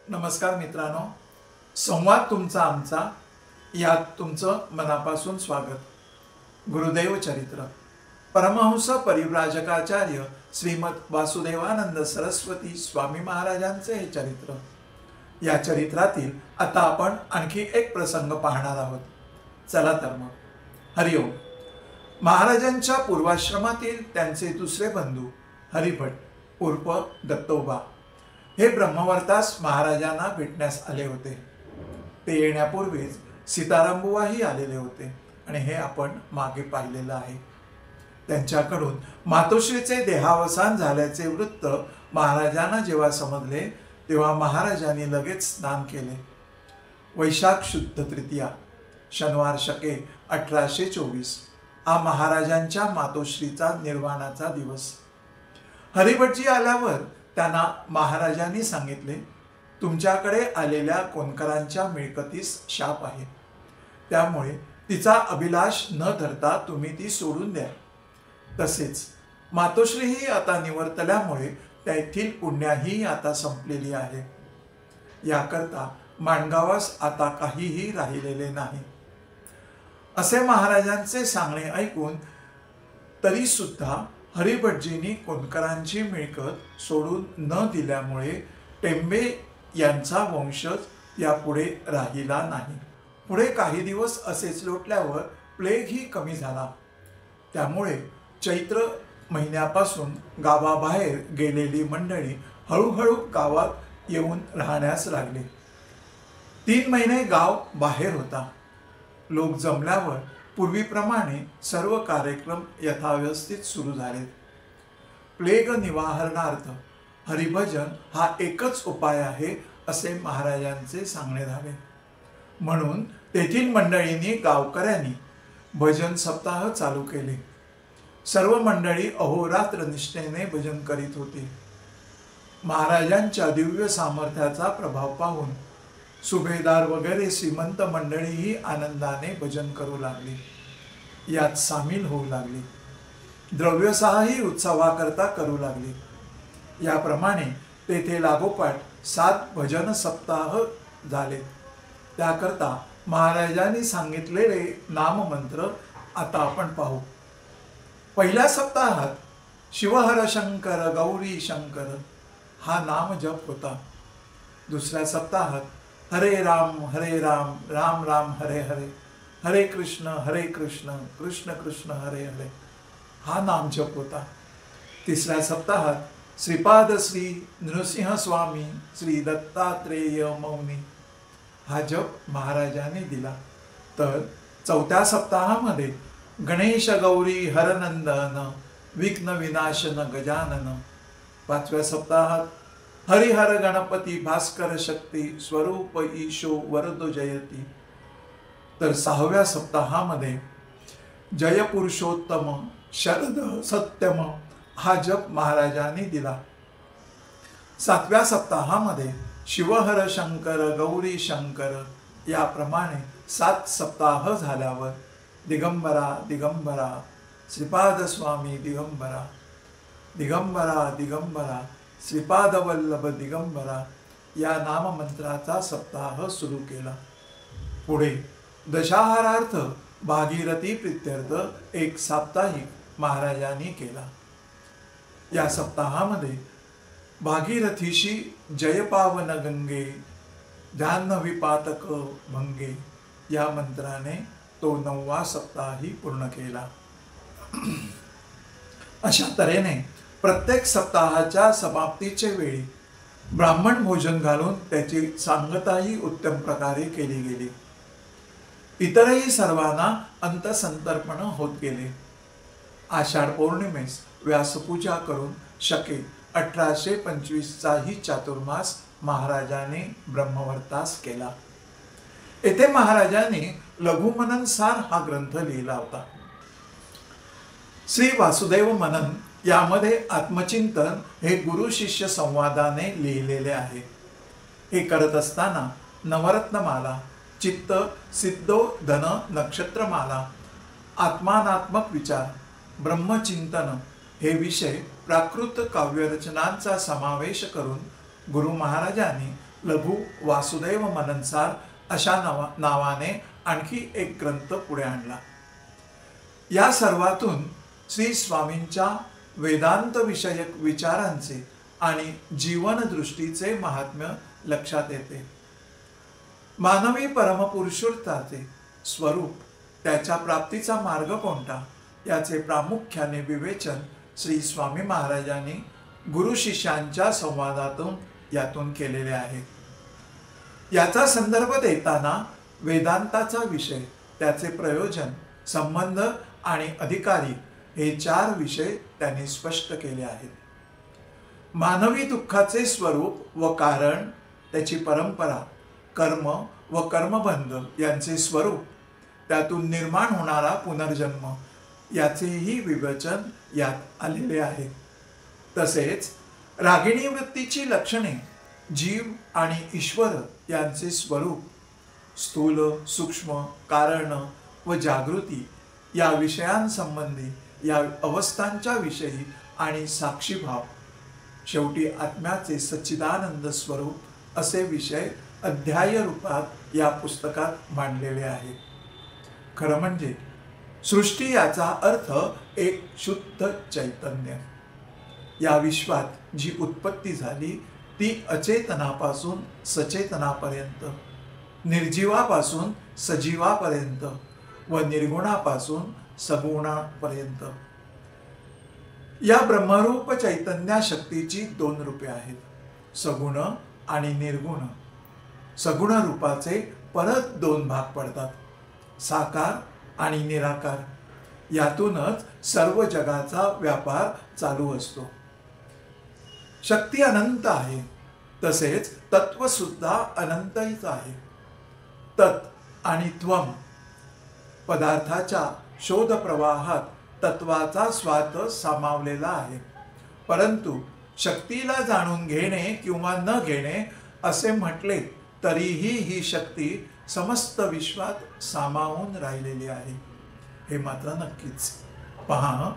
नमस्कार मित्रांनो, संवाद तुमचा आमचा यात तुमचं मनापासून स्वागत। गुरुदेव चरित्र परमहंस परिव्राजकाचार्य श्रीमद वासुदेवानंद सरस्वती स्वामी महाराजांचे हे चरित्र। या चरित्रातील आता आपण आणखी एक प्रसंग पाहणार आहोत। चला तर मग हरिओम। महाराजांच्या पूर्वाश्रमातील त्यांचे दुसरे बंधू हरिभट उर्फ दत्तोबा हे ब्रह्मवर्तास महाराजांना भेटण्यास आले होते। ते येण्यापूर्वीच सीतारामबुवाही आलेले होते आणि हे आपण मागे पाहिलेलं आहे। त्यांच्याकडून मातोश्रीचे देहावसान झाल्याचे वृत्त महाराजांना जेव्हा समजले तेव्हा महाराजांनी लगेच स्नान केले। वैशाख शुद्ध तृतीया शनिवार शके 1824 हा महाराजांच्या मातोश्रीचा निर्वाणाचा दिवस। हरिभटजी आल्यावर त्यांना महाराजांनी सांगितले, तुमच्याकडे आलेल्या कोणकरांच्या मिळकतीस शाप आहे, त्यामुळे तिचा अभिलाष न धरता तुम्ही ती सोडून द्या। तसेच मातोश्रीही आता निवर्तल्यामुळे त्यातील पुण्याही आता संपलेली आहे। याकरता माणगावास आता काहीही राहिलेले नाही। असे महाराजांचे सांगणे ऐकून तरी सुद्धा हरिभटजींनी कोणकरांची मिळकत सोडून न दिल्यामुळे टेंबे यांचा वंशज यापुढे राहिला नाही। पुढे काही दिवस असेच लोटल्यावर प्लेगही कमी झाला। त्यामुळे चैत्र महिन्यापासून गावाबाहेर गेलेली मंडळी हळूहळू गावात येऊन राहण्यास लागली। 3 महिने गाव बाहेर होता। लोक जमल्यावर पूर्वीप्रमाणे सर्व कार्यक्रम यथाव्यवस्थित सुरू झाले। प्लेग निवारणार्थ हरिभजन हा एकच उपाय आहे असे महाराजांचे सांगणे झाले। म्हणून तेथील मंडळींनी गावकऱ्यांनी भजन सप्ताह चालू केले। सर्व मंडळी अहोरात्र निष्ठेने भजन करीत होती। महाराजांच्या दिव्य सामर्थ्याचा प्रभाव पाहून सुभेदार वगैरे श्रीमंत मंडळीही आनंदाने भजन करू लागली, यात सामील होऊ लागली। द्रव्यसहाही उत्सवाकरता करू लागली। याप्रमाणे तेथे लागोपाठ 7 भजन सप्ताह झाले। त्याकरता महाराजांनी सांगितलेले नाममंत्र आता आपण पाहू। पहिल्या सप्ताहात शिवहर शंकर गौरी शंकर हा नाम जप होता। दुसऱ्या सप्ताहात हरे राम राम राम हरे हरे, हरे कृष्ण कृष्ण कृष्ण हरे हरे हा नाम जप होता। तिसऱ्या सप्ताहात श्रीपाद श्री नृसिंह स्वामी श्री दत्तात्रेय मौनी हा जप महाराजांनी दिला। तर चौथ्या सप्ताहामध्ये गणेश गौरी हरनंदन विघ्न विनाशन गजानन, 5व्या सप्ताहात हरिहर गणपती भास्कर शक्ती स्वरूप ईशो वरदो जयती, तर 6व्या सप्ताहामध्ये जय पुरुषोत्तम शरद सत्यम हा जप महाराजांनी दिला। 7व्या सप्ताहामध्ये शिवहर शंकर गौरी शंकर याप्रमाणे 7 सप्ताह झाल्यावर दिगंबरा दिगंबरा श्रीपाद स्वामी दिगंबरा, दिगंबरा दिगंबरा श्रीपाद वल्लभ दिगंबरा या नाममंत्राचा सप्ताह सुरू केला। पुढे दशाहारार्थ भागीरथी प्रीत्यर्थ एक साप्ताहिक महाराजांनी केला। या सप्ताहामध्ये भागीरथीशी जय पावन गंगे जान्हवी पातक भंगे या मंत्राने तो 9वा सप्ताही पूर्ण केला। अशा तऱ्हेने प्रत्येक सप्ताहाच्या समाप्तीचे वेळी ब्राह्मण भोजन घालून त्याची सांगताही उत्तम प्रकारे केली गेली। इतरही सर्वांना अंतसंतर्पण होत गेले। आषाढ पौर्णिमेस व्यासपूजा करून शके 1825चाही चातुर्मास महाराजांनी ब्रह्मवर्तास केला। येथे महाराजांनी लघुमनन सार हा ग्रंथ लिहिला होता। श्री वासुदेव मनन यामध्ये आत्मचिंतन हे गुरु शिष्य संवादाने लिहिलेले आहे। हे करत असताना नवरत्नमाला, चित्त सिद्धो धन नक्षत्रमाला, आत्मानात्मक विचार, ब्रह्मचिंतन हे विषय प्राकृत काव्यरचनांचा समावेश करून गुरु महाराजांनी लघु वासुदेव मननसार अशा नावाने आणखी एक ग्रंथ पुढे आणला. या सर्वातून श्री स्वामींच्या वेदांत विषयक विचारांचे आणि जीवनदृष्टीचे महात्म्य लक्षात येते. मानवी परमपुरुषार्थाचे स्वरूप, त्याच्या प्राप्तीचा मार्ग कोणता याचे प्रामुख्याने विवेचन श्री स्वामी महाराजांनी गुरु शिष्यांच्या संवादातून यातून केलेले आहे. याचा संदर्भ देताना वेदांताचा विषय, त्याचे प्रयोजन, संबंध आणि अधिकारी हे 4 विषय त्यांनी स्पष्ट केले आहेत. मानवी दुःखाचे स्वरूप व कारण, त्याची परंपरा, कर्म व कर्मबंध यांचे स्वरूप, त्यातून निर्माण होणारा पुनर्जन्म याचेही विवेचन यात आलेले आहे. तसेच रागिणी वृत्तीची लक्षणे, जीव आणि ईश्वर यांचे स्वरूप, स्थूल सूक्ष्म कारण व जागृती या विषयांसंबंधी, या अवस्थांच्या विषयी आणि साक्षीभाव, शेवटी आत्म्याचे सच्चिदानंद स्वरूप असे विषय अध्याय रूपात या पुस्तकात मांडलेले आहे. खरं म्हणजे सृष्टी याचा अर्थ एक शुद्ध चैतन्य. या विश्वात जी उत्पत्ती झाली ती अचेतनापासून सचेतनापर्यंत, निर्जीवापासून सजीवापर्यंत व निर्गुणापासून सगुणापर्यंत. या ब्रह्मरूप चैतन्य शक्तीची 2 रूपे आहेत, सगुण आणि निर्गुण. सगुण रूपाचे परत 2 भाग पडतात, साकार आणि निराकार. यातूनच सर्व जगाचा व्यापार चालू असतो. शक्ती अनंत आहे, तसेच तत्व सुद्धा अनंतच आहे. तत् आणि त्वम पदार्थाच्या शोध प्रवाहात तत्वाचा स्वार्थ सामावलेला आहे. परंतु शक्तीला जाणून घेणे किंवा न घेणे असे म्हटले तरीही ही शक्ती समस्त विश्वात सामावून राहिलेली आहे, हे मात्र नक्कीच. पहा,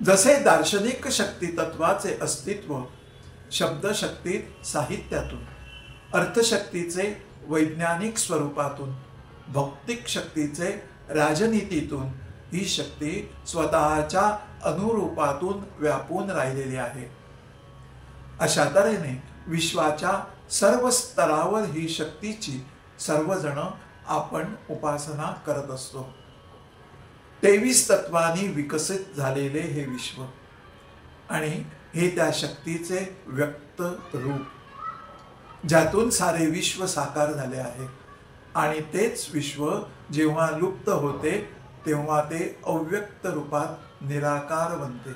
जसे दार्शनिक शक्ती तत्वाचे अस्तित्व शब्दशक्तीत साहित्यातून, अर्थशक्तीचे वैज्ञानिक स्वरूपातून, भौतिक शक्तीचे राजनीतीतून ही शक्ती स्वतःच्या अनुरूपातून व्यापून राहिलेली आहे. अशा तऱ्हेने विश्वाच्या सर्व स्तरावर ही शक्तीची सर्वजण आपण उपासना करत असतो. 23 तत्वांनी विकसित झालेले हे विश्व आणि हे त्या शक्तीचे व्यक्त रूप, ज्यातून सारे विश्व साकार झाले आहे. आणि तेच विश्व जेव्हा लुप्त होते तेव्हा ते अव्यक्त रूपात निराकार बनते.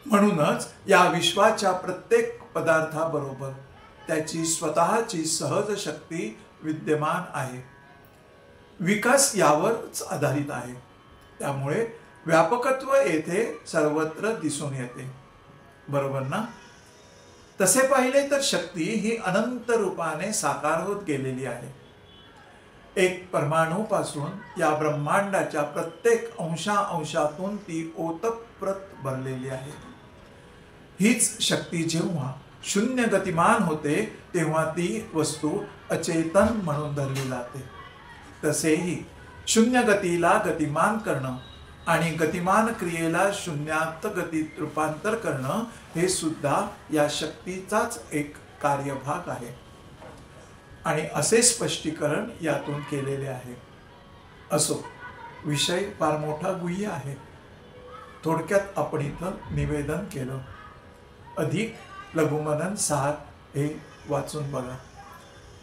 म्हणूनच या विश्वाच्या प्रत्येक पदार्थाबरोबर त्याची स्वतःची सहज शक्ती विद्यमान आहे. विकास यावरच आधारित आहे. त्यामुळे व्यापकत्व येथे सर्वत्र दिसून येते. बरोबर ना? तसे पाहिले तर शक्ती ही अनंत रूपाने साकार होत गेलेली आहे. एक परमाणूपासून या ब्रह्मांडाच्या प्रत्येक अंशातून ती ओतप्रोत भरलेली आहे. हीच शक्ती जेव्हा शून्य गतिमान होते तेव्हा ती वस्तू अचेतन म्हणून धरली जाते. तसेही शून्य गतीला गतिमान करणं आणि गतिमान क्रियेला शून्यात गतीत रूपांतर करणं हे सुद्धा या शक्तीचाच एक कार्यभाग आहे. आणि असे स्पष्टीकरण यातून केलेले आहे. असो, विषय फार मोठा गुह्य आहे. थोडक्यात आपण इथं निवेदन केलं. अधिक लघुमनन सार हे वाचून बघा.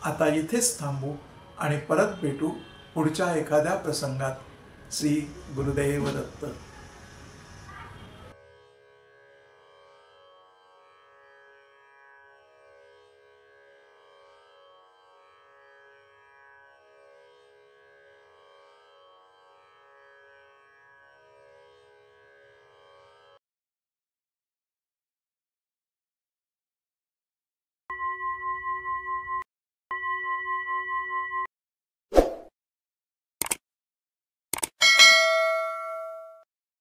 आता इथेच थांबू आणि परत भेटू पुढच्या एखाद्या प्रसंगात. श्री गुरुदेव दत्त.